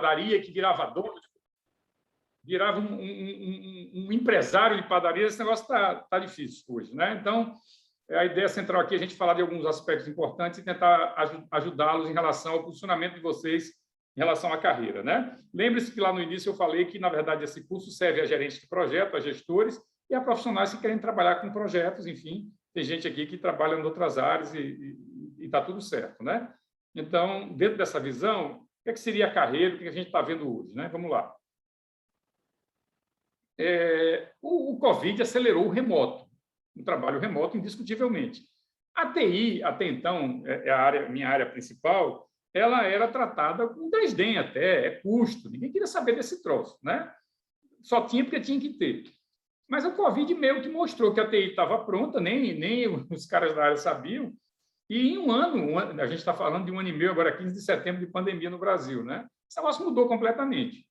padaria, que virava dono, virava um empresário de padaria. Esse negócio tá difícil hoje, né? Então, a ideia central aqui é a gente falar de alguns aspectos importantes e tentar ajudá-los em relação ao posicionamento de vocês em relação à carreira, né? Lembre-se que lá no início eu falei que, na verdade, esse curso serve a gerentes de projeto, a gestores e a profissionais que querem trabalhar com projetos, enfim. Tem gente aqui que trabalha em outras áreas e está tudo certo, né? Então, dentro dessa visão, o que seria a carreira, o que a gente está vendo hoje, né? Vamos lá. O Covid acelerou o remoto, o trabalho remoto, indiscutivelmente. A TI, até então, minha área principal, ela era tratada com desdém até, custo. Ninguém queria saber desse troço, né? Só tinha porque tinha que ter. Mas o Covid meio que mostrou que a TI estava pronta, nem os caras da área sabiam. E em um ano, a gente está falando de 1 ano e meio, agora 15 de setembro de pandemia no Brasil, né? Esse negócio mudou completamente.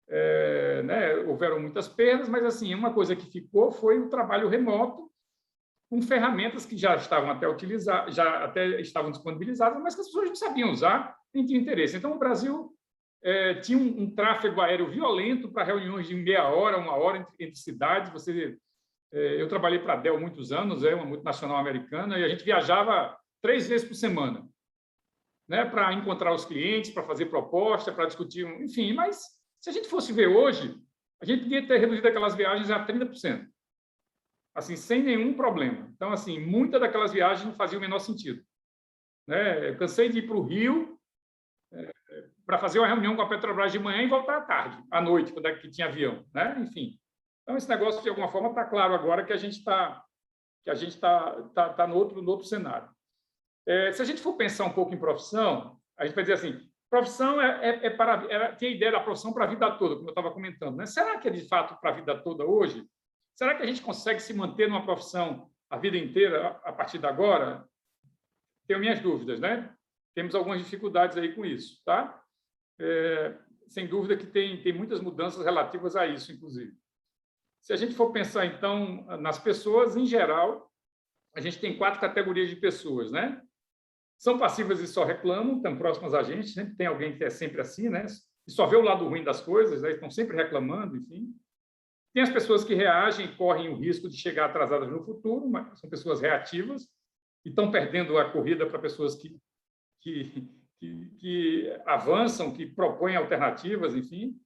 Né? Houveram muitas perdas, mas assim, uma coisa que ficou foi o trabalho remoto, com ferramentas que já estavam até estavam disponibilizadas, mas que as pessoas não sabiam usar, nem tinham interesse. Então, o Brasil tinha um tráfego aéreo violento para reuniões de meia hora, 1 hora entre cidades. Eu trabalhei para a Dell há muitos anos, uma multinacional americana, e a gente viajava 3 vezes por semana, né, para encontrar os clientes, para fazer proposta, para discutir, enfim. Mas, se a gente fosse ver hoje, a gente podia ter reduzido aquelas viagens a 30%. Assim, sem nenhum problema. Então, assim, muitas daquelas viagens não faziam o menor sentido, né? Eu cansei de ir para o Rio para fazer uma reunião com a Petrobras de manhã e voltar à tarde, à noite, quando que tinha avião, né? Enfim. Então, esse negócio, de alguma forma, está claro agora que a gente está no outro cenário. Se a gente for pensar um pouco em profissão, a gente vai dizer assim, profissão tem a ideia da profissão para a vida toda, como eu estava comentando, né? Será que é, de fato, para a vida toda hoje? Será que a gente consegue se manter numa profissão a vida inteira a partir de agora? Tenho minhas dúvidas, né? Temos algumas dificuldades aí com isso, tá? Sem dúvida que tem muitas mudanças relativas a isso, inclusive. Se a gente for pensar, então, nas pessoas, em geral, a gente tem 4 categorias de pessoas, né? São passivas e só reclamam, estão próximas a gente, sempre tem alguém que é sempre assim, né? E só vê o lado ruim das coisas, né? Estão sempre reclamando, enfim. Tem as pessoas que reagem e correm o risco de chegar atrasadas no futuro, mas são pessoas reativas e estão perdendo a corrida para pessoas que avançam, que propõem alternativas, enfim.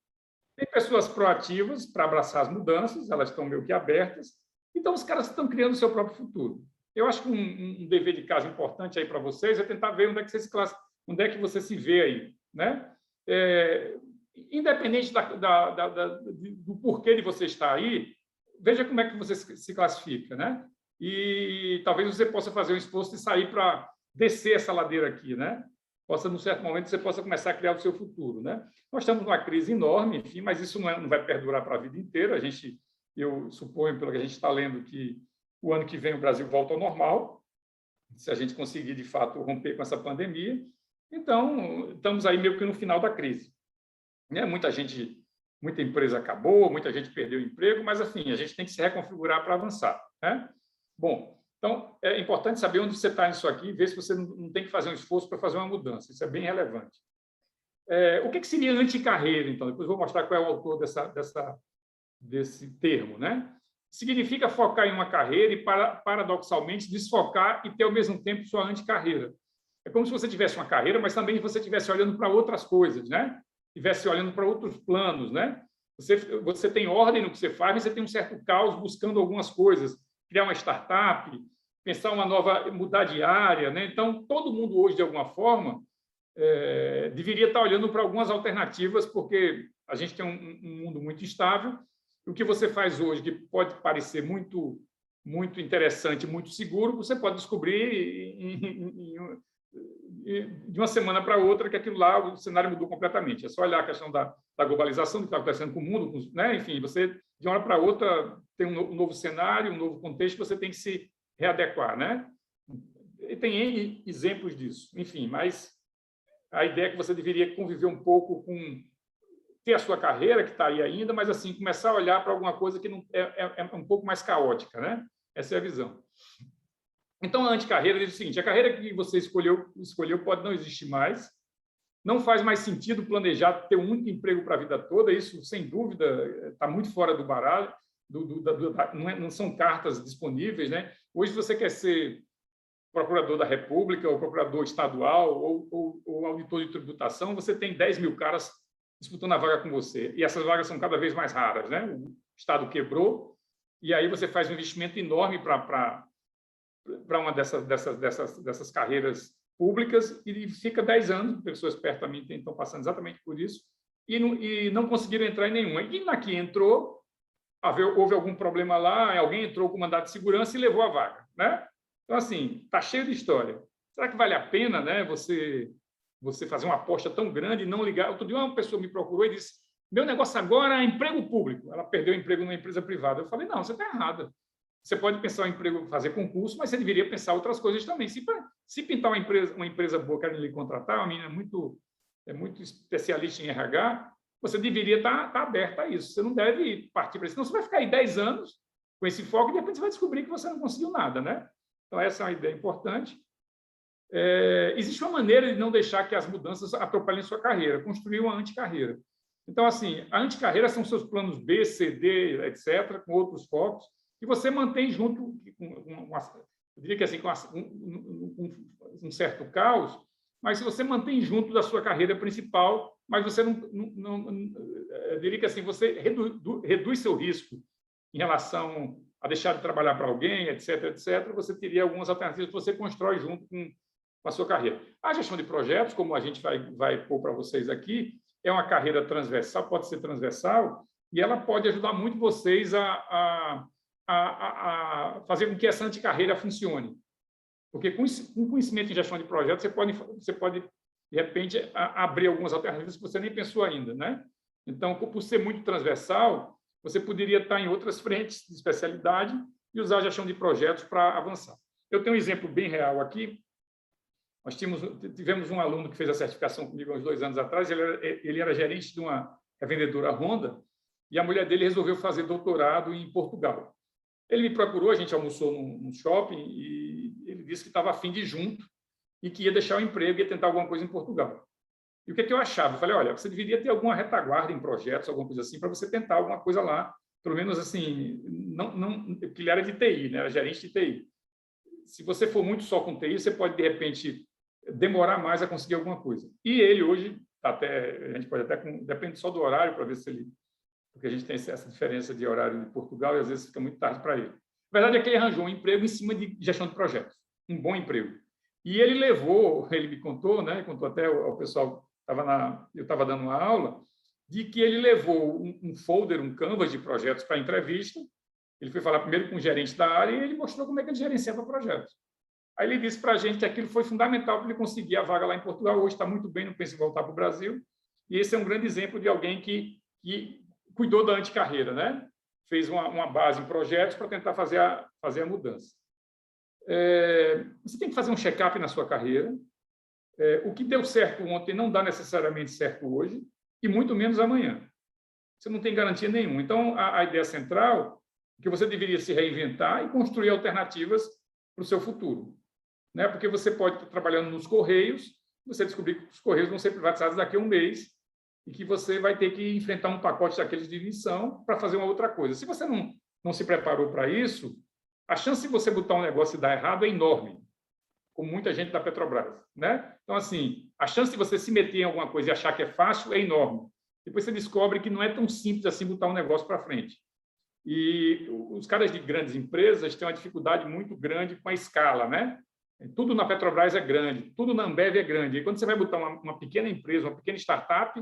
Tem pessoas proativas para abraçar as mudanças, elas estão meio que abertas. Então, os caras estão criando o seu próprio futuro. Eu acho que um dever de casa importante aí para vocês é tentar ver onde é que você se vê aí, né? Independente do porquê de você estar aí, veja como é que você se classifica, né? E talvez você possa fazer um esforço de sair para descer essa ladeira aqui, né? Num certo momento, você possa começar a criar o seu futuro, né? Nós estamos numa crise enorme, enfim, mas isso não vai perdurar para a vida inteira. Eu suponho, pelo que a gente está lendo, que o ano que vem o Brasil volta ao normal, se a gente conseguir, de fato, romper com essa pandemia. Então, estamos aí meio que no final da crise. Muita empresa acabou, muita gente perdeu o emprego, mas, assim, a gente tem que se reconfigurar para avançar, né? Bom, então, é importante saber onde você está nisso aqui e ver se você não tem que fazer um esforço para fazer uma mudança. Isso é bem relevante. O que seria anticarreira, então? Depois eu vou mostrar qual é o autor desse termo, né? Significa focar em uma carreira e, paradoxalmente, desfocar e ter, ao mesmo tempo, sua anticarreira. É como se você tivesse uma carreira, mas também você estivesse olhando para outras coisas, né? Estivesse olhando para outros planos, né? Você tem ordem no que você faz, mas você tem um certo caos buscando algumas coisas. Criar uma startup, pensar mudar de área, né? Então, todo mundo hoje, de alguma forma, deveria estar olhando para algumas alternativas, porque a gente tem um mundo muito instável. O que você faz hoje, que pode parecer muito, muito interessante, muito seguro, você pode descobrir de uma semana para outra que aquilo lá, o cenário mudou completamente. É só olhar a questão da globalização, do que está acontecendo com o mundo, né? Enfim, você, de uma hora para outra, tem um novo cenário, um novo contexto, você tem que se readequar, né? E tem N exemplos disso. Enfim, mas a ideia é que você deveria conviver um pouco com ter a sua carreira, que está aí ainda, mas, assim, começar a olhar para alguma coisa que é um pouco mais caótica, né? Essa é a visão. Então, a anticarreira diz o seguinte: a carreira que você escolheu pode não existir mais, Não faz mais sentido planejar ter um único emprego para a vida toda, isso, sem dúvida, está muito fora do baralho, não são cartas disponíveis, né? Hoje, você quer ser procurador da República, ou procurador estadual, ou auditor de tributação, você tem 10 mil caras disputando a vaga com você. E essas vagas são cada vez mais raras, né? O Estado quebrou, e aí você faz um investimento enorme para uma dessas carreiras públicas e fica 10 anos, pessoas perto da mim estão passando exatamente por isso, e não conseguiram entrar em nenhuma. E na que entrou, houve algum problema lá, alguém entrou com mandato de segurança e levou a vaga, né? Então, assim, está cheio de história. Será que vale a pena, né, você fazer uma aposta tão grande e não ligar? Outro dia uma pessoa me procurou e disse: meu negócio agora é emprego público. Ela perdeu o emprego numa empresa privada. Eu falei: não, você está errada. Você pode pensar em emprego, fazer concurso, mas você deveria pensar outras coisas também. Se pintar uma empresa boa, querem lhe contratar, uma menina muito especialista em RH, você deveria estar aberta a isso. Você não deve partir para isso. Senão você vai ficar aí 10 anos com esse foco e de repente você vai descobrir que você não conseguiu nada, né? Então, essa é uma ideia importante. Existe uma maneira de não deixar que as mudanças atropelem sua carreira, construir uma anticarreira. Então, assim, a anticarreira são seus planos B, C, D, etc., com outros focos, que você mantém junto, eu diria que assim, com um certo caos, mas se você mantém junto da sua carreira principal, mas você eu diria que assim, você reduz seu risco em relação a deixar de trabalhar para alguém, etc., etc., você teria algumas alternativas que você constrói junto com a sua carreira. A gestão de projetos, como a gente vai pôr para vocês aqui, é uma carreira transversal, pode ser transversal, e ela pode ajudar muito vocês a fazer com que essa anticarreira funcione. Porque com conhecimento em gestão de projetos, você pode de repente, abrir algumas alternativas que você nem pensou ainda, né? Então, por ser muito transversal, você poderia estar em outras frentes de especialidade e usar a gestão de projetos para avançar. Eu tenho um exemplo bem real aqui. Nós tivemos um aluno que fez a certificação comigo há uns 2 anos atrás. Ele era gerente de uma revendedora Honda e a mulher dele resolveu fazer doutorado em Portugal. Ele me procurou, a gente almoçou num shopping e ele disse que estava a fim de ir junto e que ia deixar o emprego e ia tentar alguma coisa em Portugal. E o que eu achava? Eu falei: olha, você deveria ter alguma retaguarda em projetos, alguma coisa assim, para você tentar alguma coisa lá, pelo menos assim, porque ele era de TI, né? Era gerente de TI. Se você for muito só com TI, você pode, de repente, demorar mais a conseguir alguma coisa. E ele hoje, a gente pode até, depende só do horário, para ver se ele... Porque a gente tem essa diferença de horário de Portugal e às vezes fica muito tarde para ele. A verdade é que ele arranjou um emprego em cima de gestão de projetos, um bom emprego. E ele me contou, né? Contou até ao pessoal, eu estava dando uma aula, de que ele levou um folder, um canvas de projetos para a entrevista. Ele foi falar primeiro com o gerente da área e ele mostrou como é que ele gerenciava projetos. Aí ele disse para a gente que aquilo foi fundamental para ele conseguir a vaga lá em Portugal. Hoje está muito bem, não pensa em voltar para o Brasil. E esse é um grande exemplo de alguém que cuidou da anticarreira, né? Fez uma base em projetos para tentar fazer a mudança. Você tem que fazer um check-up na sua carreira. O que deu certo ontem não dá necessariamente certo hoje, e muito menos amanhã. Você não tem garantia nenhuma. Então, a ideia central é que você deveria se reinventar e construir alternativas para o seu futuro. Né? Porque você pode estar trabalhando nos Correios, você descobrir que os Correios vão ser privatizados daqui a um mês e que você vai ter que enfrentar um pacote daqueles de demissão para fazer uma outra coisa. Se você não se preparou para isso, a chance de você botar um negócio e dar errado é enorme, como muita gente da Petrobras, né? Então, assim, a chance de você se meter em alguma coisa e achar que é fácil é enorme. Depois você descobre que não é tão simples assim botar um negócio para frente. E os caras de grandes empresas têm uma dificuldade muito grande com a escala, né? Tudo na Petrobras é grande, tudo na Ambev é grande. E quando você vai botar uma pequena empresa, uma pequena startup,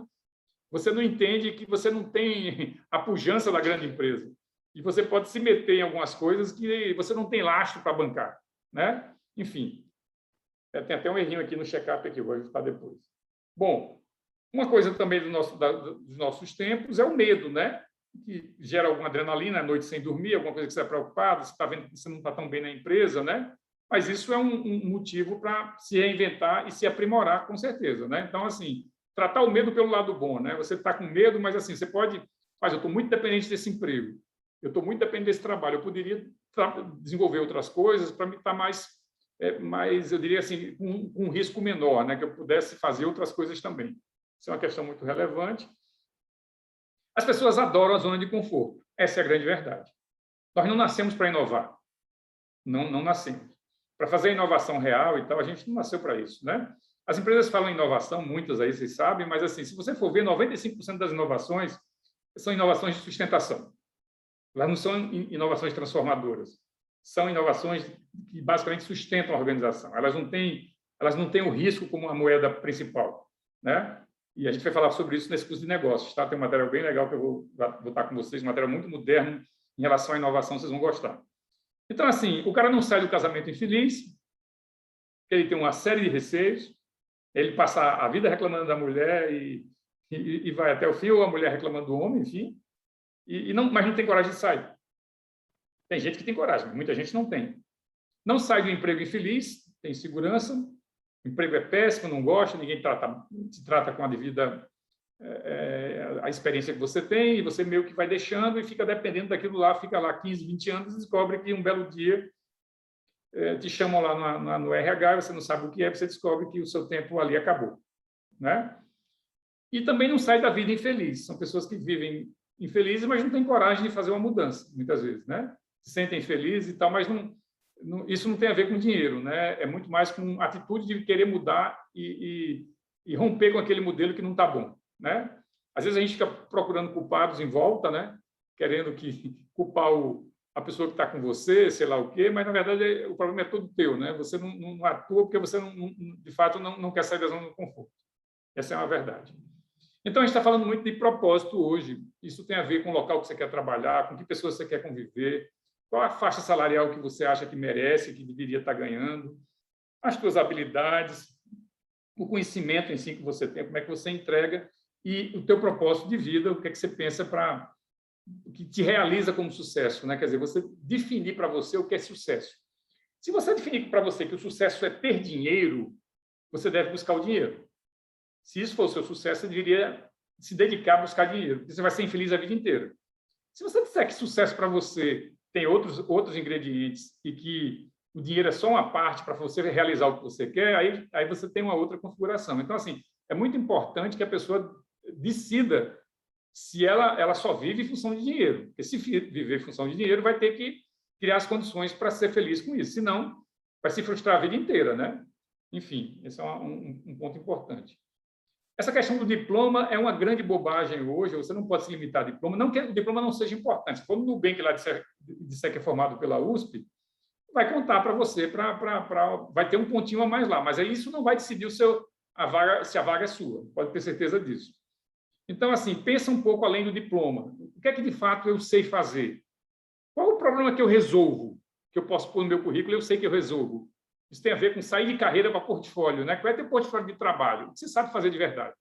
você não entende que você não tem a pujança da grande empresa. E você pode se meter em algumas coisas que você não tem lastro para bancar, né? Enfim, tem até um errinho aqui no check-up, eu vou ajustar depois. Bom, uma coisa também dos nossos tempos é o medo, né? Que gera alguma adrenalina, à noite sem dormir, alguma coisa que você está preocupado, você está vendo que você não está tão bem na empresa, né? Mas isso é um motivo para se reinventar e se aprimorar, com certeza, né? Então, assim, tratar o medo pelo lado bom, né? Você está com medo, mas assim, você pode... Mas eu estou muito dependente desse emprego, eu estou muito dependente desse trabalho, eu poderia desenvolver outras coisas para me estar mais mas eu diria assim, com um risco menor, né? Que eu pudesse fazer outras coisas também. Isso é uma questão muito relevante. As pessoas adoram a zona de conforto. Essa é a grande verdade. Nós não nascemos para inovar. Não nascemos. Para fazer inovação real e tal, a gente não nasceu para isso, né? As empresas falam em inovação, muitas aí vocês sabem, mas assim, se você for ver, 95% das inovações são inovações de sustentação. Elas não são inovações transformadoras. São inovações que basicamente sustentam a organização. Elas não têm o risco como a moeda principal, né? E a gente vai falar sobre isso nesse curso de negócios, tá? Tem um material bem legal que eu vou botar com vocês, um material muito moderno em relação à inovação, vocês vão gostar. Então, assim, o cara não sai do casamento infeliz, ele tem uma série de receios, ele passa a vida reclamando da mulher e vai até o fim, ou a mulher reclamando do homem, enfim, mas não tem coragem de sair. Tem gente que tem coragem, mas muita gente não tem. Não sai do emprego infeliz, tem insegurança, o emprego é péssimo, não gosta, ninguém te trata com a devida a experiência que você tem, e você meio que vai deixando e fica dependendo daquilo lá, fica lá 15, 20 anos e descobre que um belo dia te chamam lá no RH, você não sabe o que é, você descobre que o seu tempo ali acabou, né? E também não sai da vida infeliz. São pessoas que vivem infelizes, mas não têm coragem de fazer uma mudança, muitas vezes, né? Se sentem felizes e tal, mas isso não tem a ver com dinheiro, né? É muito mais com a atitude de querer mudar e romper com aquele modelo que não está bom, né? Às vezes a gente fica procurando culpados em volta, né? Querendo culpar a pessoa que está com você, sei lá o quê, mas na verdade o problema é todo teu, né? Você não atua porque você de fato não quer sair da zona do conforto. Essa é uma verdade. Então a gente está falando muito de propósito hoje. Isso tem a ver com o local que você quer trabalhar, com que pessoas você quer conviver, qual a faixa salarial que você acha que merece, que deveria estar ganhando, as suas habilidades, o conhecimento em si que você tem, como é que você entrega e o teu propósito de vida, o que é que você pensa o que te realiza como sucesso, né? Quer dizer, você definir para você o que é sucesso. Se você definir para você que o sucesso é ter dinheiro, você deve buscar o dinheiro. Se isso for o seu sucesso, você deveria se dedicar a buscar dinheiro, porque você vai ser infeliz a vida inteira. Se você disser que sucesso para você tem outros ingredientes e que o dinheiro é só uma parte para você realizar o que você quer, aí você tem uma outra configuração. Então, assim, é muito importante que a pessoa decida se ela só vive em função de dinheiro. Porque se viver em função de dinheiro, vai ter que criar as condições para ser feliz com isso. Senão, vai se frustrar a vida inteira, né? Enfim, esse é um ponto importante. Essa questão do diploma é uma grande bobagem hoje. Você não pode se limitar a diploma. Não que o diploma não seja importante. Quando o Nubank lá disser que é formado pela USP, vai contar para você, vai ter um pontinho a mais lá. Mas isso não vai decidir se a vaga é sua. Pode ter certeza disso. Então, assim, pensa um pouco além do diploma. O que é que, de fato, eu sei fazer? Qual o problema que eu resolvo, que eu posso pôr no meu currículo, eu sei que eu resolvo? Isso tem a ver com sair de carreira para portfólio, né? Qual é o teu portfólio de trabalho? O que você sabe fazer de verdade?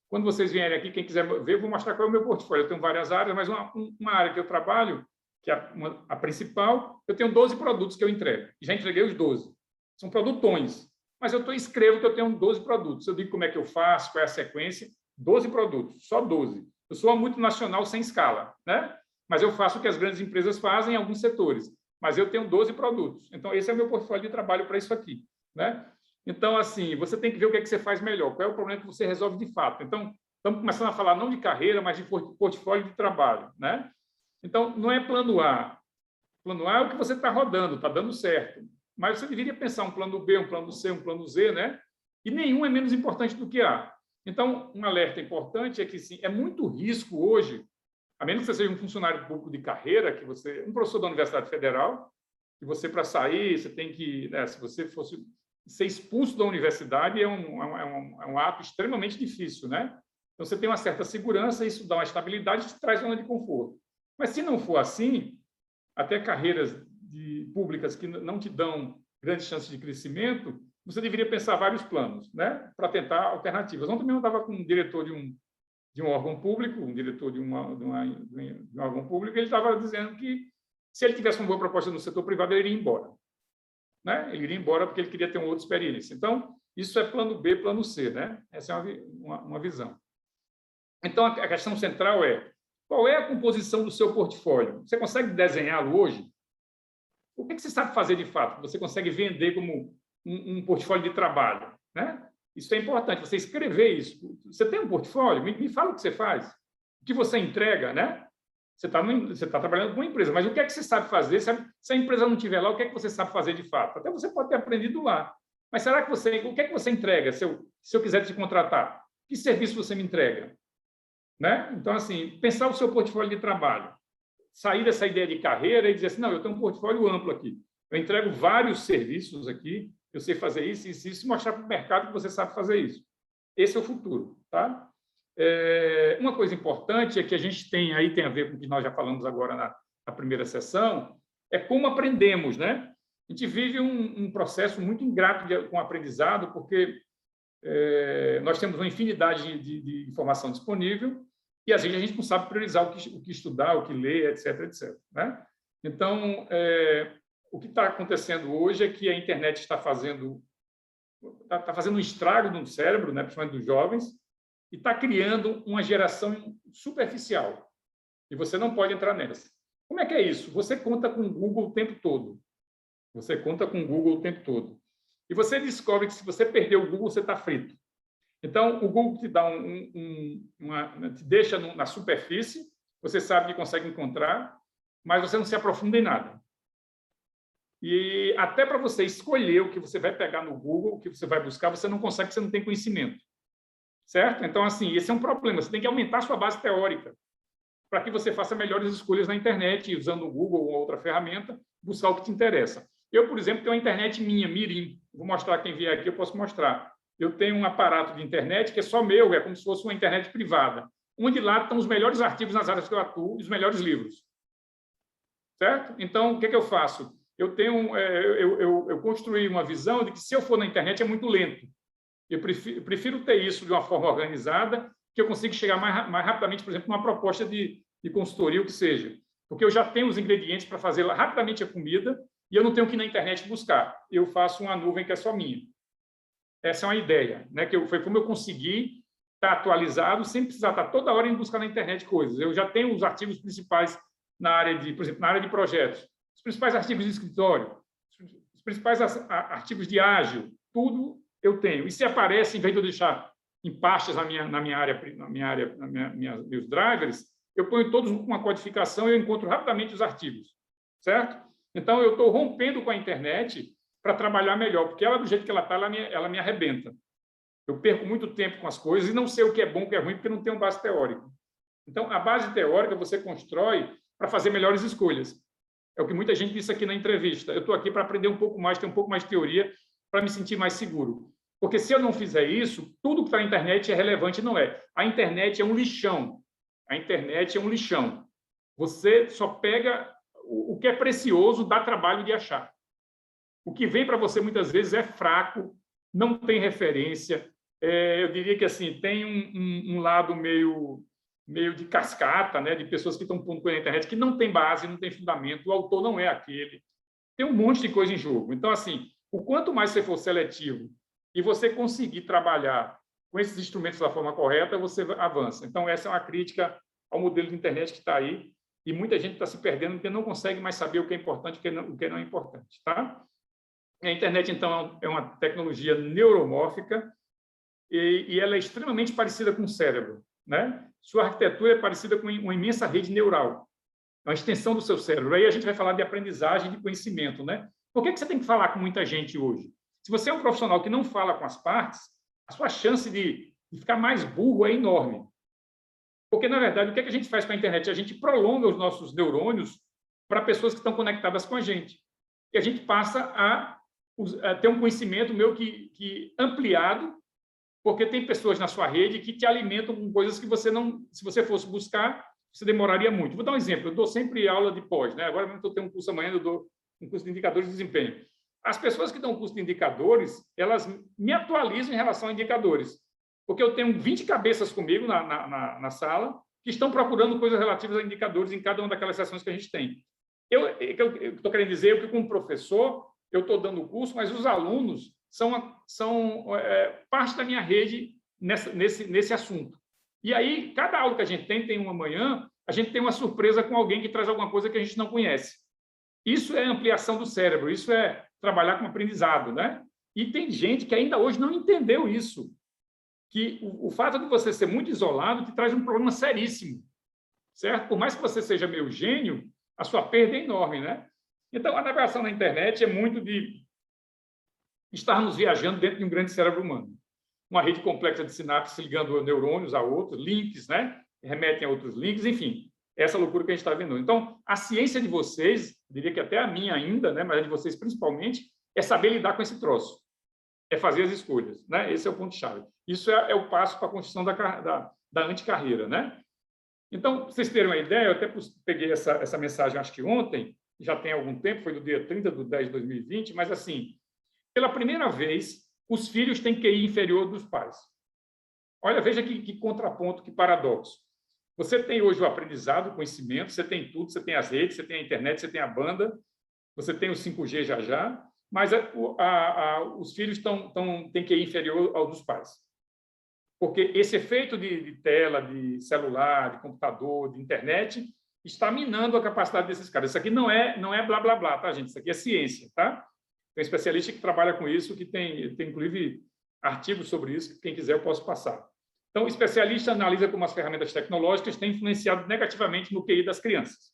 Quando vocês vierem aqui, quem quiser ver, eu vou mostrar qual é o meu portfólio. Eu tenho várias áreas, mas uma área que eu trabalho, que é a principal, eu tenho 12 produtos que eu entrego. Já entreguei os 12. São produtões. Mas eu escrevo que eu tenho 12 produtos. Eu digo como é que eu faço, qual é a sequência. 12 produtos, só 12. Eu sou uma multinacional sem escala, né? Mas eu faço o que as grandes empresas fazem em alguns setores. Mas eu tenho 12 produtos. Então, esse é o meu portfólio de trabalho para isso aqui, né? Então, assim, você tem que ver o que é que você faz melhor, qual é o problema que você resolve de fato. Então, estamos começando a falar não de carreira, mas de portfólio de trabalho, né? Então, não é plano A. Plano A é o que você está rodando, está dando certo. Mas você deveria pensar um plano B, um plano C, um plano Z, né? E nenhum é menos importante do que A. Então, um alerta importante é que, sim, é muito risco hoje, a menos que você seja um funcionário público de carreira, um professor da Universidade Federal, que você, para sair, você tem que, né, se você fosse ser expulso da universidade, é um ato extremamente difícil, né? Então, você tem uma certa segurança, isso dá uma estabilidade e te traz zona de conforto. Mas, se não for assim, até carreiras públicas que não te dão grandes chances de crescimento, você deveria pensar vários planos, né, para tentar alternativas. Ontem mesmo eu estava com um diretor de um órgão público, um diretor de um órgão público, ele estava dizendo que, se ele tivesse uma boa proposta no setor privado, ele iria embora. Né? Ele iria embora porque ele queria ter uma outra experiência. Então, isso é plano B, plano C, né? Essa é uma visão. Então, a questão central é: qual é a composição do seu portfólio? Você consegue desenhá-lo hoje? o que você sabe fazer de fato? Você consegue vender como um portfólio de trabalho, né? Isso é importante, você escrever isso. Você tem um portfólio? Me fala o que você faz, o que você entrega, né? Você está trabalhando com uma empresa, mas o que é que você sabe fazer? Se a empresa não estiver lá, o que é que você sabe fazer de fato? Até você pode ter aprendido lá. Mas será que o que é que você entrega se eu quiser te contratar? Que serviço você me entrega? Né? Então, assim, pensar o seu portfólio de trabalho. Sair dessa ideia de carreira e dizer assim, não, eu tenho um portfólio amplo aqui. Eu entrego vários serviços aqui, eu sei fazer isso, isso, isso, e mostrar para o mercado que você sabe fazer isso. Esse é o futuro, tá? Uma coisa importante é que a gente tem a ver com o que nós já falamos agora na primeira sessão, é como aprendemos, né? A gente vive um processo muito ingrato com o aprendizado, porque nós temos uma infinidade de informação disponível e, às vezes, a gente não sabe priorizar o que estudar, o que ler, etc., etc., né? Então, o que está acontecendo hoje é que a internet está fazendo um estrago no cérebro, né, principalmente dos jovens, e está criando uma geração superficial. E você não pode entrar nessa. Como é que é isso? Você conta com o Google o tempo todo. Você conta com o Google o tempo todo. E você descobre que, se você perder o Google, você está frito. Então, o Google te dá te deixa na superfície, você sabe que consegue encontrar, mas você não se aprofunda em nada. E até para você escolher o que você vai pegar no Google, o que você vai buscar, você não consegue, porque você não tem conhecimento. Certo? Então, assim, esse é um problema. Você tem que aumentar a sua base teórica para que você faça melhores escolhas na internet, usando o Google ou outra ferramenta, buscar o que te interessa. Eu, por exemplo, tenho uma internet minha, Mirim. Vou mostrar, quem vier aqui, eu posso mostrar. Eu tenho um aparato de internet que é só meu, é como se fosse uma internet privada, onde lá estão os melhores artigos nas áreas que eu atuo e os melhores livros. Certo? Então, o que eu faço? Eu construí uma visão de que, se eu for na internet, é muito lento. Eu prefiro ter isso de uma forma organizada, que eu consiga chegar mais rapidamente, por exemplo, numa proposta de consultoria, o que seja. Porque eu já tenho os ingredientes para fazer rapidamente a comida e eu não tenho que ir na internet buscar. Eu faço uma nuvem que é só minha. Essa é uma ideia, né? Foi como eu consegui estar atualizado sem precisar estar toda hora indo buscar na internet coisas. Eu já tenho os artigos principais por exemplo, na área de projetos, os principais artigos de escritório, os principais artigos de ágil, tudo eu tenho. E se aparece, em vez de eu deixar em pastas meus drivers, eu ponho todos com uma codificação e eu encontro rapidamente os artigos, certo? Então, eu estou rompendo com a internet para trabalhar melhor, porque ela, do jeito que ela está, ela me arrebenta. Eu perco muito tempo com as coisas e não sei o que é bom, o que é ruim, porque não tenho base teórica. Então, a base teórica você constrói para fazer melhores escolhas. É o que muita gente disse aqui na entrevista. Eu estou aqui para aprender um pouco mais, ter um pouco mais de teoria, para me sentir mais seguro. Porque, se eu não fizer isso, tudo que está na internet é relevante, não é. A internet é um lixão. A internet é um lixão. Você só pega o que é precioso, dá trabalho de achar. O que vem para você, muitas vezes, é fraco, não tem referência. Eu diria que, assim, tem um lado meio de cascata, né, de pessoas que estão pondo coisa na internet que não tem base, não tem fundamento, o autor não é aquele. Tem um monte de coisa em jogo. Então, assim, o quanto mais você for seletivo e você conseguir trabalhar com esses instrumentos da forma correta, você avança. Então, essa é uma crítica ao modelo de internet que está aí, e muita gente está se perdendo porque não consegue mais saber o que é importante e o que não é importante. Tá? A internet, então, é uma tecnologia neuromórfica e ela é extremamente parecida com o cérebro, né? Sua arquitetura é parecida com uma imensa rede neural, é uma extensão do seu cérebro. Aí a gente vai falar de aprendizagem, de conhecimento, né? Por que você tem que falar com muita gente hoje? Se você é um profissional que não fala com as partes, a sua chance de ficar mais burro é enorme. Porque, na verdade, o que a gente faz com a internet? A gente prolonga os nossos neurônios para pessoas que estão conectadas com a gente. E a gente passa a ter um conhecimento meio que ampliado, porque tem pessoas na sua rede que te alimentam com coisas que você não, se você fosse buscar, você demoraria muito. Vou dar um exemplo. Eu dou sempre aula de pós, né? Agora mesmo eu tenho um curso amanhã, eu dou um curso de indicadores de desempenho. As pessoas que dão um curso de indicadores, elas me atualizam em relação a indicadores, porque eu tenho 20 cabeças comigo na sala que estão procurando coisas relativas a indicadores em cada uma daquelas sessões que a gente tem. Eu estou querendo dizer que, como professor, eu estou dando o curso, mas os alunos são parte da minha rede nesse assunto. E aí, cada aula que a gente tem uma manhã, a gente tem uma surpresa com alguém que traz alguma coisa que a gente não conhece. Isso é ampliação do cérebro, isso é trabalhar com aprendizado, né? E tem gente que ainda hoje não entendeu isso, que o fato de você ser muito isolado te traz um problema seríssimo, certo? Por mais que você seja meio gênio, a sua perda é enorme, né? Então, a navegação na internet é muito de estarmos viajando dentro de um grande cérebro humano. Uma rede complexa de sinapses ligando neurônios a outros, links, né? Remetem a outros links, enfim. Essa loucura que a gente está vendo. Então, a ciência de vocês, diria que até a minha ainda, né? Mas a de vocês principalmente, é saber lidar com esse troço. É fazer as escolhas, né? Esse é o ponto-chave. Isso é o passo para a construção da anticarreira, né? Então, para vocês terem uma ideia, eu até peguei essa mensagem, acho que ontem, já tem algum tempo, foi no dia 30/10/2020, mas, assim, pela primeira vez, os filhos têm QI inferior dos pais. Olha, veja que contraponto, que paradoxo. Você tem hoje o aprendizado, o conhecimento, você tem tudo, você tem as redes, você tem a internet, você tem a banda, você tem o 5G já, mas os filhos têm QI inferior ao dos pais. Porque esse efeito de tela, de celular, de computador, de internet, está minando a capacidade desses caras. Isso aqui não é blá, blá, blá, tá, gente? Isso aqui é ciência, tá? Tem um especialista que trabalha com isso, que tem inclusive, artigos sobre isso, que quem quiser eu posso passar. Então, o especialista analisa como as ferramentas tecnológicas têm influenciado negativamente no QI das crianças.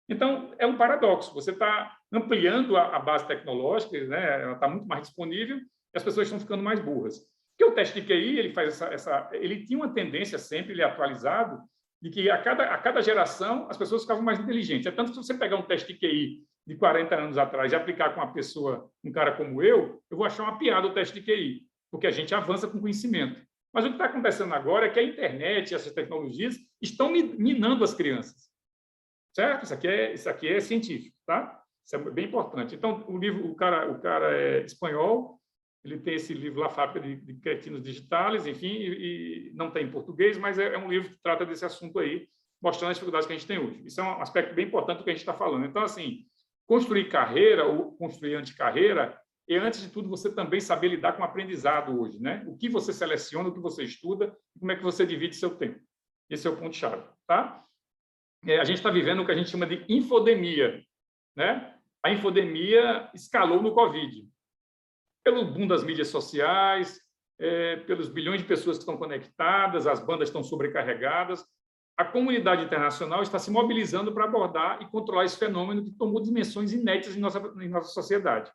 Então, é um paradoxo. Você está ampliando a base tecnológica, né? Ela está muito mais disponível e as pessoas estão ficando mais burras. Porque o teste de QI, ele faz ele tinha uma tendência sempre, ele é atualizado, de que a cada geração as pessoas ficavam mais inteligentes. É tanto que se você pegar um teste de QI de 40 anos atrás e aplicar com uma pessoa, um cara como eu vou achar uma piada o teste de QI, porque a gente avança com conhecimento. Mas o que está acontecendo agora é que a internet e essas tecnologias estão minando as crianças. Certo? Isso aqui é científico, tá? Isso é bem importante. Então, o cara é espanhol, ele tem esse livro La Fábrica de Cretinos Digitais, enfim, e não tem em português, mas é um livro que trata desse assunto aí, mostrando as dificuldades que a gente tem hoje. Isso é um aspecto bem importante do que a gente está falando. Então, assim, construir carreira ou construir anticarreira é, antes de tudo, você também saber lidar com o aprendizado hoje, né? O que você seleciona, o que você estuda, como é que você divide seu tempo. Esse é o ponto-chave, tá? A gente está vivendo o que a gente chama de infodemia, né? A infodemia escalou no Covid. Pelo boom das mídias sociais, pelos bilhões de pessoas que estão conectadas, as bandas estão sobrecarregadas, a comunidade internacional está se mobilizando para abordar e controlar esse fenômeno que tomou dimensões inéditas em nossa sociedade.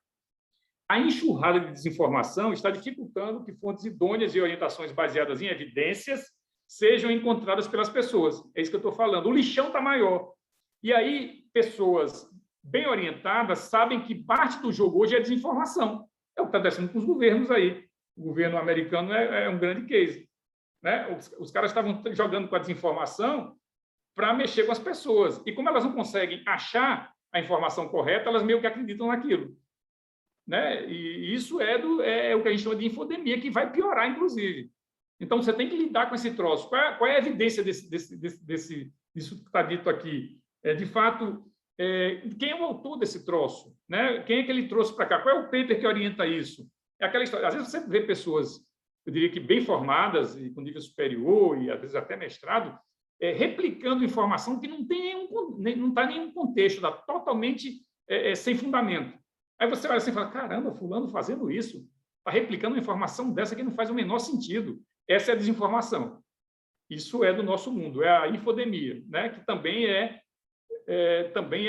A enxurrada de desinformação está dificultando que fontes idôneas e orientações baseadas em evidências sejam encontradas pelas pessoas. É isso que eu estou falando. O lixão está maior. E aí, pessoas bem orientadas sabem que parte do jogo hoje é desinformação. É o que está acontecendo com os governos aí. O governo americano é um grande case, né? Os caras estavam jogando com a desinformação para mexer com as pessoas. E como elas não conseguem achar a informação correta, elas meio que acreditam naquilo, né? E isso é o que a gente chama de infodemia, que vai piorar, inclusive. Então, você tem que lidar com esse troço. Qual é a evidência disso que está dito aqui? De fato, quem é o autor desse troço? Né? Quem é que ele trouxe para cá? Qual é o paper que orienta isso? É aquela história. Às vezes você vê pessoas, eu diria que bem formadas e com nível superior e às vezes até mestrado, replicando informação que não está em nenhum contexto, está totalmente sem fundamento. Aí você olha assim e fala, caramba, fulano fazendo isso, está replicando uma informação dessa que não faz o menor sentido. Essa é a desinformação. Isso é do nosso mundo, é a infodemia, né? Que também é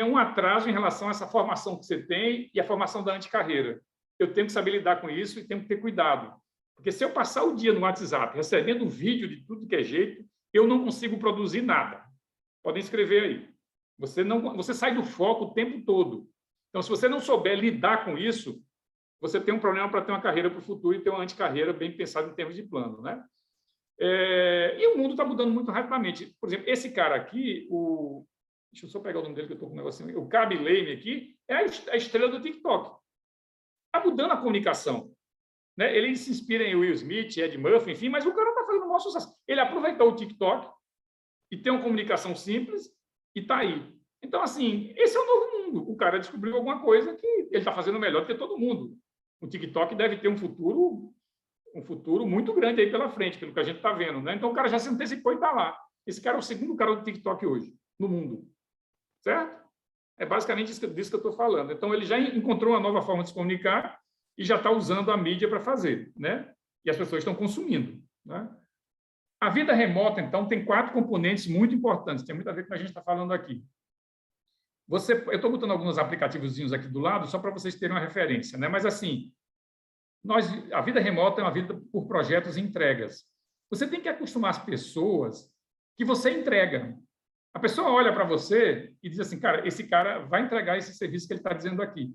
um atraso em relação a essa formação que você tem e a formação da anticarreira. Eu tenho que saber lidar com isso e tenho que ter cuidado. Porque se eu passar o dia no WhatsApp recebendo vídeo de tudo que é jeito, eu não consigo produzir nada. Podem escrever aí. Você sai do foco o tempo todo. Então, se você não souber lidar com isso, você tem um problema para ter uma carreira para o futuro e ter uma anticarreira bem pensada em termos de plano, né? E o mundo está mudando muito rapidamente. Por exemplo, esse cara aqui, deixa eu só pegar o nome dele, que eu estou com um negocinho. O Khaby Lame aqui é a estrela do TikTok. Está mudando a comunicação, né? Ele se inspira em Will Smith, Ed Murphy, enfim, mas o cara está fazendo um maior sucesso. Ele aproveitou o TikTok e tem uma comunicação simples e está aí. Então, assim, esse é o novo mundo. O cara descobriu alguma coisa que ele está fazendo melhor do que todo mundo. O TikTok deve ter um futuro muito grande aí pela frente, pelo que a gente está vendo, né? Então, o cara já se antecipou e está lá. Esse cara é o segundo cara do TikTok hoje, no mundo. Certo? É basicamente disso que eu estou falando. Então, ele já encontrou uma nova forma de se comunicar e já está usando a mídia para fazer, né? E as pessoas estão consumindo, né? A vida remota, então, tem 4 componentes muito importantes, tem muito a ver com o que a gente está falando aqui. Eu estou botando alguns aplicativozinhos aqui do lado, só para vocês terem uma referência, né? Mas, assim, a vida remota é uma vida por projetos e entregas. Você tem que acostumar as pessoas que você entrega. A pessoa olha para você e diz assim, cara, esse cara vai entregar esse serviço que ele está dizendo aqui.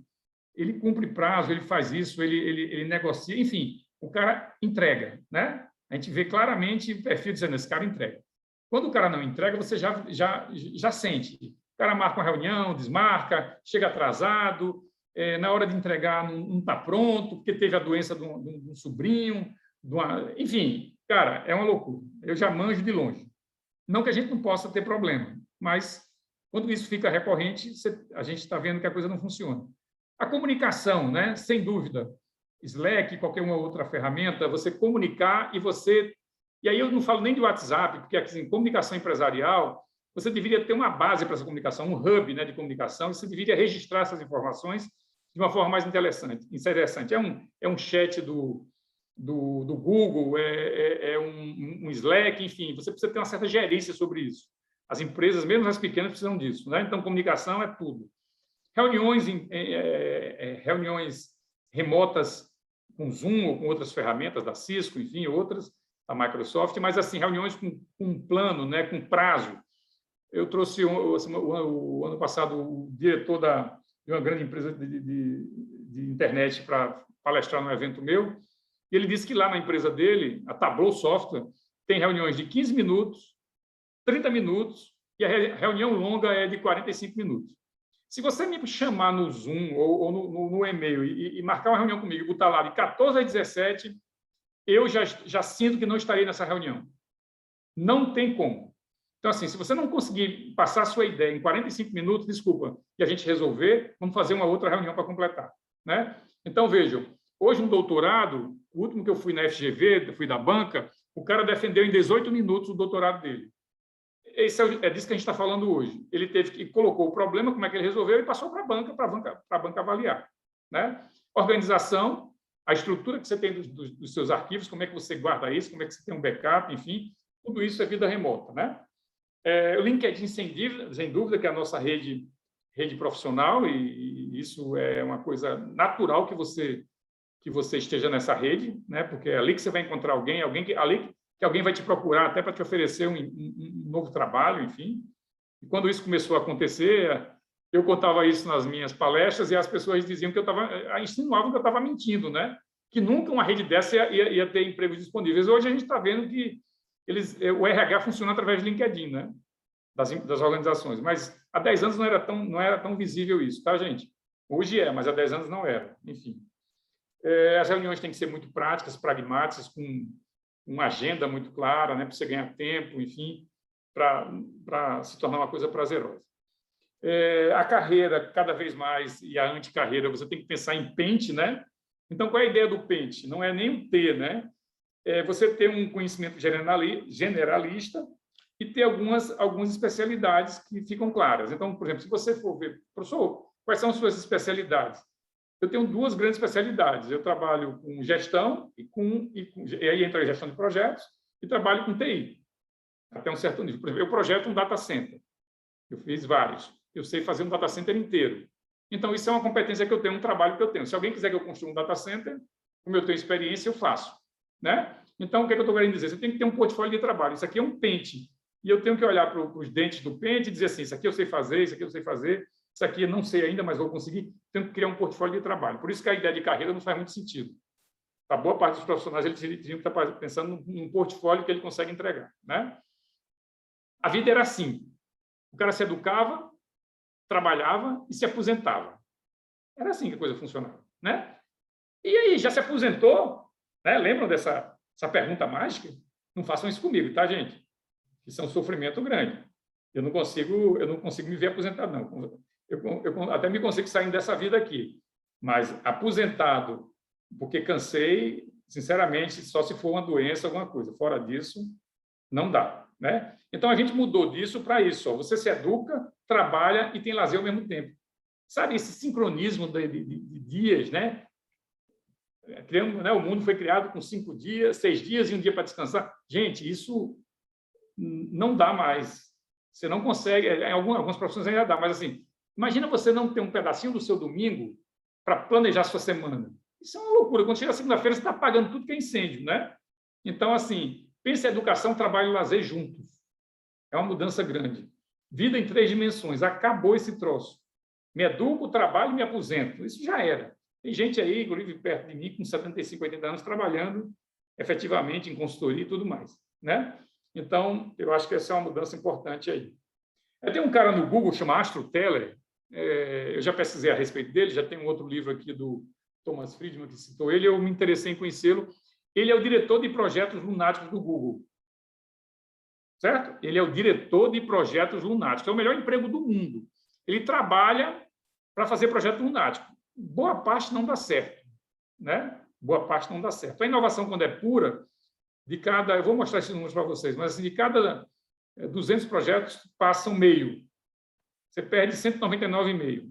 Ele cumpre prazo, ele faz isso, ele negocia, enfim, o cara entrega, né? A gente vê claramente o perfil dizendo, esse cara entrega. Quando o cara não entrega, você já sente. O cara marca uma reunião, desmarca, chega atrasado, na hora de entregar não está pronto, porque teve a doença de um sobrinho, enfim, cara, é uma loucura. Eu já manjo de longe. Não que a gente não possa ter problema, mas quando isso fica recorrente, a gente está vendo que a coisa não funciona. A comunicação, né? Sem dúvida, Slack, qualquer uma outra ferramenta, você comunicar e você... E aí eu não falo nem de WhatsApp, porque aqui, em comunicação empresarial, você deveria ter uma base para essa comunicação, um hub, né, de comunicação, e você deveria registrar essas informações de uma forma mais interessante. É um chat do Google, é um Slack, enfim, você precisa ter uma certa gerência sobre isso. As empresas, mesmo as pequenas, precisam disso, né? Então, comunicação é tudo. Reuniões remotas com Zoom ou com outras ferramentas da Cisco, enfim, outras, da Microsoft, mas, assim, reuniões com um plano, né, com prazo. Eu trouxe, o ano passado, o diretor de uma grande empresa de internet para palestrar num evento meu, e ele disse que lá na empresa dele, a Tableau Software, tem reuniões de 15 minutos, 30 minutos, e a reunião longa é de 45 minutos. Se você me chamar no Zoom ou no e-mail e marcar uma reunião comigo e botar lá de 14 às 17, eu já sinto que não estarei nessa reunião. Não tem como. Então, assim, se você não conseguir passar a sua ideia em 45 minutos, desculpa, e a gente resolver, vamos fazer uma outra reunião para completar, né? Então, vejam, hoje um doutorado, o último que eu fui na FGV, fui da banca, o cara defendeu em 18 minutos o doutorado dele. Disso que a gente está falando hoje. Ele colocou o problema, como é que ele resolveu, e passou para a banca avaliar, né? Organização, a estrutura que você tem dos seus arquivos, como é que você guarda isso, como é que você tem um backup, enfim, tudo isso é vida remota, né? O LinkedIn, sem dúvida, que é a nossa rede profissional, e isso é uma coisa natural que você esteja nessa rede, né? Porque é ali que você vai encontrar alguém que alguém vai te procurar até para te oferecer um novo trabalho, enfim. E quando isso começou a acontecer, eu contava isso nas minhas palestras e as pessoas diziam que insinuavam que eu estava mentindo, né? Que nunca uma rede dessa ia ter empregos disponíveis. Hoje a gente está vendo que o RH funciona através do LinkedIn, né? Das organizações. Mas há 10 anos não era tão visível isso, tá, gente? Hoje mas há 10 anos não era. Enfim. As reuniões têm que ser muito práticas, pragmáticas, com uma agenda muito clara, né, para você ganhar tempo, enfim, para se tornar uma coisa prazerosa. A carreira, cada vez mais, e a anticarreira, você tem que pensar em pente, né? Então, qual é a ideia do pente? Não é nem o T, né? Você ter um conhecimento generalista e ter algumas especialidades que ficam claras. Então, por exemplo, se você for ver, professor, quais são as suas especialidades? Eu tenho 2 grandes especialidades. Eu trabalho com gestão e aí entra a gestão de projetos e trabalho com TI, até um certo nível. Por exemplo, eu projeto um data center. Eu fiz vários. Eu sei fazer um data center inteiro. Então, isso é uma competência que eu tenho, um trabalho que eu tenho. Se alguém quiser que eu construa um data center, como eu tenho experiência, eu faço, né? Então, o que eu estou querendo dizer? Você tem que ter um portfólio de trabalho. Isso aqui é um pente. E eu tenho que olhar para os dentes do pente e dizer assim, isso aqui eu sei fazer, isso aqui eu sei fazer, isso aqui eu não sei ainda, mas vou conseguir. Tenho que criar um portfólio de trabalho. Por isso que a ideia de carreira não faz muito sentido. A boa parte dos profissionais eles teriam que estar pensando num portfólio que ele consegue entregar, né? A vida era assim. O cara se educava, trabalhava e se aposentava. Era assim que a coisa funcionava, né? E aí, já se aposentou? Né? Lembram dessa pergunta mágica? Não façam isso comigo, tá, gente? Isso é um sofrimento grande. Eu não consigo me ver aposentado, não. Eu até me consigo sair dessa vida aqui, mas aposentado porque cansei, sinceramente, só se for uma doença, alguma coisa. Fora disso, não dá, né? Então, a gente mudou disso para isso. Ó. Você se educa, trabalha e tem lazer ao mesmo tempo. Sabe, esse sincronismo de dias, né? Criamos, né? O mundo foi criado com 5 dias, 6 dias e um dia para descansar. Gente, isso não dá mais. Você não consegue, em algumas profissões ainda dá, mas assim, imagina você não ter um pedacinho do seu domingo para planejar a sua semana. Isso é uma loucura. Quando chega a segunda-feira, você está apagando tudo que é incêndio, né? Então, assim, pense a educação, trabalho e lazer juntos. É uma mudança grande. Vida em 3 dimensões. Acabou esse troço. Me educo, trabalho e me aposento. Isso já era. Tem gente aí, inclusive perto de mim, com 75, 80 anos, trabalhando efetivamente em consultoria e tudo mais, né? Então, eu acho que essa é uma mudança importante aí. Tem um cara no Google, chama Astro Teller, eu já pesquisei a respeito dele, já tem um outro livro aqui do Thomas Friedman que citou ele, eu me interessei em conhecê-lo. Ele é o diretor de projetos lunáticos do Google. Certo? Ele é o diretor de projetos lunáticos, é o melhor emprego do mundo. Ele trabalha para fazer projeto lunático. Boa parte não dá certo, né? Boa parte não dá certo. A inovação, quando é pura, eu vou mostrar esses números para vocês, mas assim, de cada 200 projetos, passam meio. Você perde 199,5.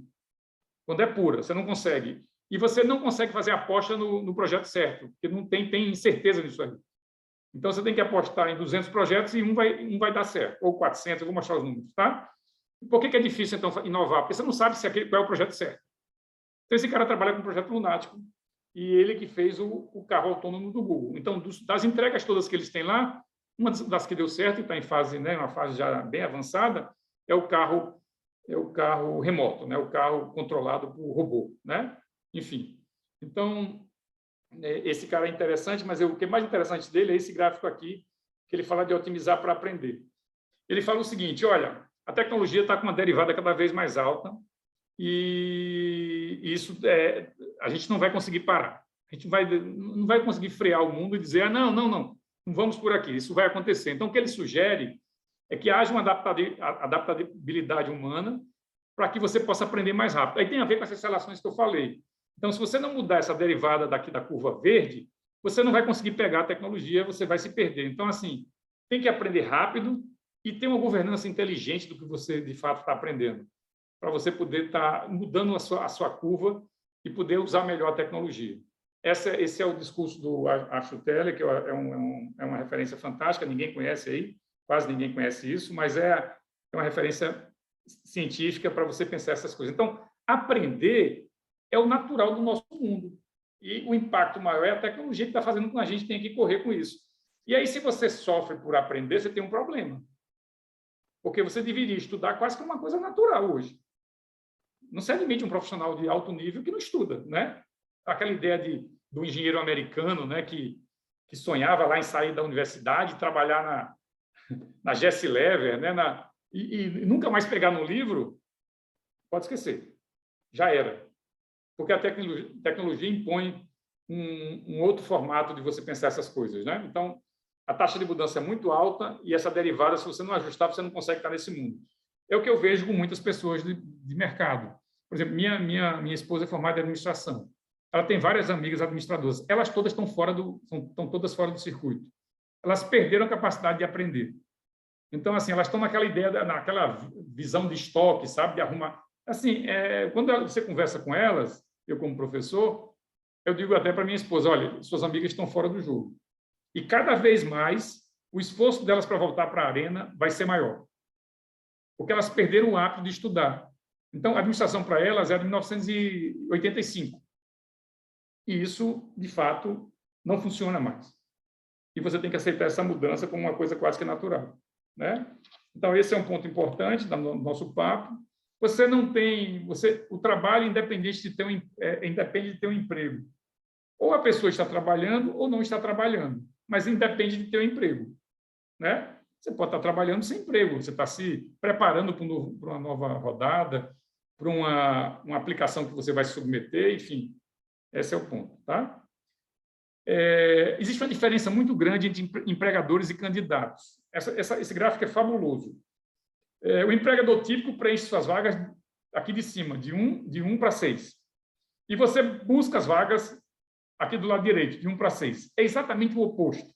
Quando é pura, você não consegue. E você não consegue fazer aposta no projeto certo, porque não tem incerteza nisso aí. Então, você tem que apostar em 200 projetos e um vai dar certo, ou 400, eu vou mostrar os números, tá? Por que é difícil, então, inovar? Porque você não sabe qual é o projeto certo. Então, esse cara trabalha com um projeto lunático, e ele que fez o carro autônomo do Google. Então, das entregas todas que eles têm lá, uma das que deu certo e está em fase, né, uma fase já bem avançada, é o carro remoto, né, o carro controlado por robô, né? Enfim. Então, esse cara é interessante, mas o que é mais interessante dele é esse gráfico aqui, que ele fala de otimizar para aprender. Ele fala o seguinte, olha, a tecnologia está com uma derivada cada vez mais alta e isso a gente não vai conseguir parar. A gente não vai conseguir frear o mundo e dizer, não vamos por aqui, isso vai acontecer. Então, o que ele sugere é que haja uma adaptabilidade humana para que você possa aprender mais rápido. Aí tem a ver com essas relações que eu falei. Então, se você não mudar essa derivada daqui da curva verde, você não vai conseguir pegar a tecnologia, você vai se perder. Então, assim, tem que aprender rápido e ter uma governança inteligente do que você, de fato, está aprendendo, para você poder estar mudando a sua curva e poder usar melhor a tecnologia. Esse é o discurso do Astro Teller, que é uma referência fantástica, ninguém conhece aí, quase ninguém conhece isso, mas é uma referência científica para você pensar essas coisas. Então, aprender é o natural do nosso mundo. E o impacto maior é a tecnologia que está fazendo com que a gente tenha que correr com isso. E aí, se você sofre por aprender, você tem um problema. Porque você deveria estudar quase que uma coisa natural hoje. Não se admite um profissional de alto nível que não estuda, né? Aquela ideia do engenheiro americano, né, que sonhava lá em sair da universidade, trabalhar na Jesse Lever, né, e nunca mais pegar no livro, pode esquecer. Já era. Porque a tecnologia impõe um outro formato de você pensar essas coisas, né? Então, a taxa de mudança é muito alta e essa derivada, se você não ajustar, você não consegue estar nesse mundo. É o que eu vejo com muitas pessoas de mercado. Por exemplo, minha esposa é formada em administração. Ela tem várias amigas administradoras. Elas todas estão todas fora do circuito. Elas perderam a capacidade de aprender. Então, assim, elas estão naquela visão de estoque, sabe, de arrumar. Assim, quando você conversa com elas, eu como professor, eu digo até para minha esposa, olha, suas amigas estão fora do jogo. E cada vez mais o esforço delas para voltar para a arena vai ser maior. Porque elas perderam o hábito de estudar. Então, a administração para elas é de 1985. E isso, de fato, não funciona mais. E você tem que aceitar essa mudança como uma coisa quase que natural, né? Então, esse é um ponto importante do nosso papo. O trabalho independe de ter um emprego. Ou a pessoa está trabalhando ou não está trabalhando, mas independe de ter um emprego, né? Você pode estar trabalhando sem emprego, você está se preparando para uma nova rodada, para uma aplicação que você vai se submeter, enfim, esse é o ponto, tá? Existe uma diferença muito grande entre empregadores e candidatos. Esse gráfico é fabuloso. O empregador típico preenche suas vagas aqui de cima, de 1 para 6. E você busca as vagas aqui do lado direito, de 1 para 6. É exatamente o oposto.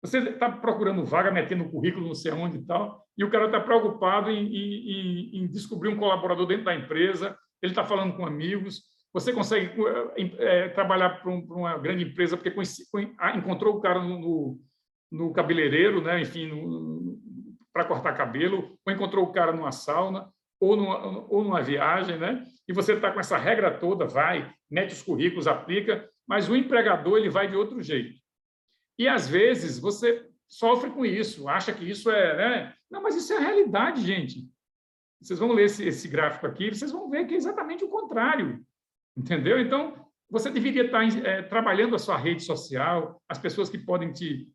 Você está procurando vaga, metendo o currículo não sei onde e tal, e o cara está preocupado em descobrir um colaborador dentro da empresa, ele está falando com amigos, você consegue trabalhar para uma grande empresa porque encontrou o cara no cabeleireiro, né? Enfim, para cortar cabelo, ou encontrou o cara numa sauna, ou numa viagem, né? E você está com essa regra toda, vai, mete os currículos, aplica, mas o empregador ele vai de outro jeito. E, às vezes, você sofre com isso, acha que isso é... Né? Não, mas isso é a realidade, gente. Vocês vão ler esse gráfico aqui, vocês vão ver que é exatamente o contrário. Entendeu? Então, você deveria estar trabalhando a sua rede social, as pessoas que podem te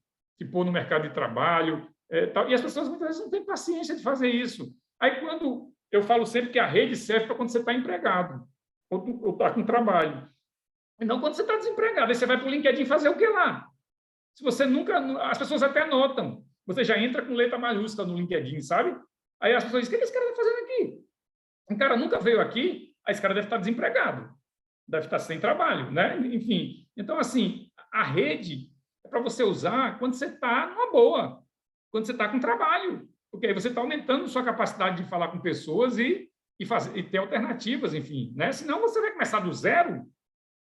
pôr no mercado de trabalho, tal, e as pessoas, muitas vezes, não têm paciência de fazer isso. Aí, quando... Eu falo sempre que a rede serve para quando você está empregado ou está com trabalho. E não quando você está desempregado. Aí você vai para o LinkedIn fazer o que lá? Se você nunca... As pessoas até notam. Você já entra com letra maiúscula no LinkedIn, sabe? Aí as pessoas dizem, o que esse cara está fazendo aqui? Um cara nunca veio aqui, aí esse cara deve estar desempregado, deve estar sem trabalho, né? Enfim. Então, assim, a rede é para você usar quando você está numa boa, quando você está com trabalho, porque aí você está aumentando sua capacidade de falar com pessoas e ter alternativas, enfim, né? Senão você vai começar do zero.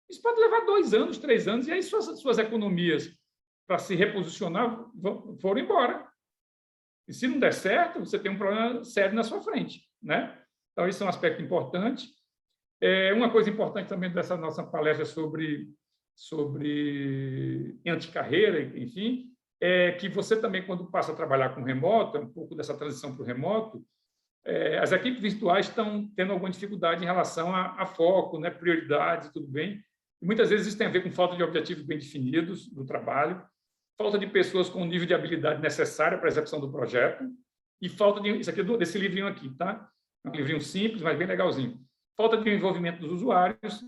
Isso pode levar 2 anos, 3 anos, e aí suas economias para se reposicionar foram embora. E se não der certo, você tem um problema sério na sua frente, né? Então, isso é um aspecto importante. Uma coisa importante também dessa nossa palestra sobre anticarreira, enfim, é que você também, quando passa a trabalhar com remoto, um pouco dessa transição para o remoto, as equipes virtuais estão tendo alguma dificuldade em relação a foco, né, prioridades, tudo bem. E muitas vezes isso tem a ver com falta de objetivos bem definidos do trabalho, falta de pessoas com o nível de habilidade necessária para a execução do projeto e falta de... Isso aqui é desse livrinho aqui, tá? É um livrinho simples, mas bem legalzinho. Falta de envolvimento dos usuários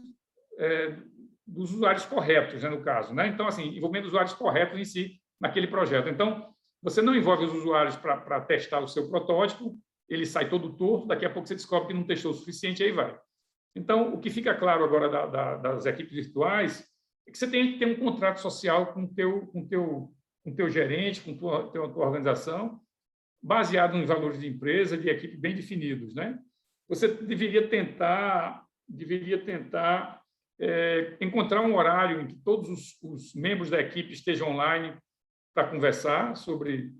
corretos, né, no caso, né? Então, assim, envolvimento dos usuários corretos em si naquele projeto. Então, você não envolve os usuários para testar o seu protótipo, ele sai todo torto, daqui a pouco você descobre que não testou o suficiente, aí vai. Então, o que fica claro agora das equipes virtuais é que você tem que ter um contrato social com o teu gerente, com a tua organização, baseado em valores de empresa, de equipe bem definidos, né? Você deveria tentar encontrar um horário em que todos os membros da equipe estejam online para conversar sobre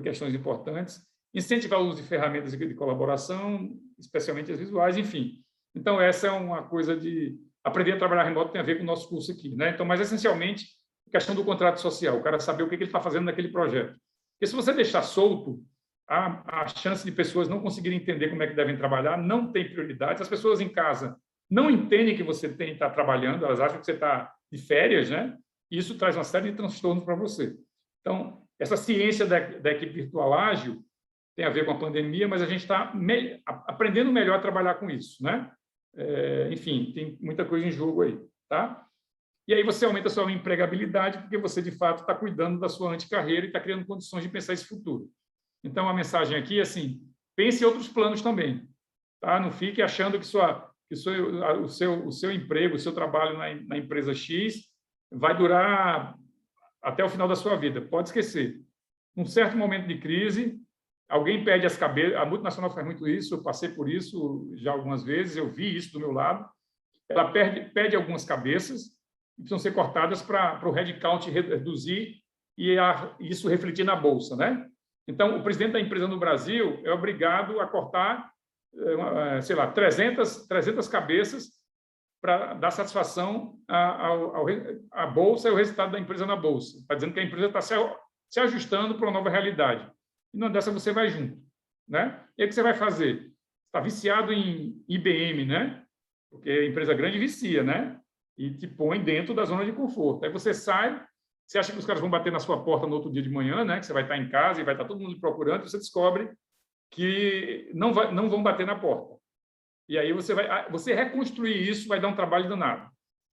questões importantes, incentivar o uso de ferramentas de colaboração, especialmente as visuais, enfim. Então, essa é uma coisa de... Aprender a trabalhar remoto tem a ver com o nosso curso aqui, né? Então, mas, essencialmente, a questão do contrato social, o cara saber o que ele está fazendo naquele projeto. Porque se você deixar solto, a chance de pessoas não conseguirem entender como é que devem trabalhar, não tem prioridade. As pessoas em casa não entendem que você está trabalhando, elas acham que você está de férias, né? E isso traz uma série de transtornos para você. Então, essa ciência da equipe virtual ágil tem a ver com a pandemia, mas a gente está aprendendo melhor a trabalhar com isso, né? Enfim, tem muita coisa em jogo aí, tá? E aí você aumenta a sua empregabilidade porque você, de fato, está cuidando da sua anticarreira e está criando condições de pensar esse futuro. Então, a mensagem aqui é assim, pense em outros planos também, tá? Não fique achando que o seu emprego, o seu trabalho na empresa X vai durar até o final da sua vida. Pode esquecer. Num certo momento de crise, alguém perde as cabeças. A multinacional faz muito isso, eu passei por isso já algumas vezes, eu vi isso do meu lado. Ela perde algumas cabeças, que precisam ser cortadas para o headcount reduzir e isso refletir na bolsa, né? Então, o presidente da empresa no Brasil é obrigado a cortar, sei lá, 300 cabeças para dar satisfação à bolsa e ao resultado da empresa na bolsa. Está dizendo que a empresa está se ajustando para uma nova realidade. E numa dessa você vai junto, né? E aí o que você vai fazer? Está viciado em IBM, né? Porque a empresa grande vicia, né? E te põe dentro da zona de conforto. Aí você sai, você acha que os caras vão bater na sua porta no outro dia de manhã, né? Que você vai estar em casa e vai estar todo mundo procurando, e você descobre que não vão bater na porta. E aí você reconstruir isso vai dar um trabalho danado.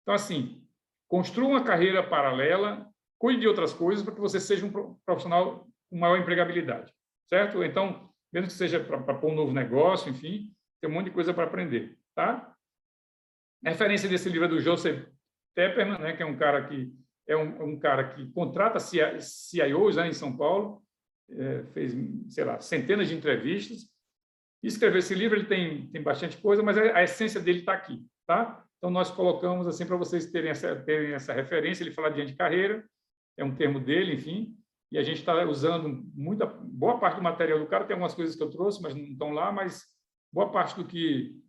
Então, assim, construa uma carreira paralela, cuide de outras coisas para que você seja um profissional com maior empregabilidade, certo? Então, mesmo que seja para pôr um novo negócio, enfim, tem um monte de coisa para aprender, tá? A referência desse livro é do Joseph Tepperman, né, que é um cara que é um cara que contrata CIOs, né, em São Paulo, fez, sei lá, centenas de entrevistas. Escrever esse livro, ele tem bastante coisa, mas a essência dele está aqui, tá? Então, nós colocamos assim para vocês terem essa referência. Ele fala de carreira, é um termo dele, enfim, e a gente está usando boa parte do material do cara. Tem algumas coisas que eu trouxe, mas não estão lá, mas boa parte do que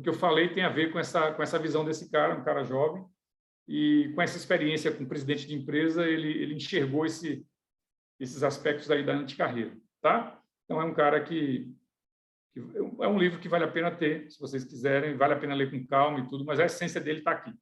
eu falei tem a ver com essa visão desse cara, um cara jovem, e com essa experiência com presidente de empresa, ele enxergou esses aspectos aí da anticarreira, tá? Então, é um cara que é um livro que vale a pena ter, se vocês quiserem, vale a pena ler com calma e tudo, mas a essência dele está aqui.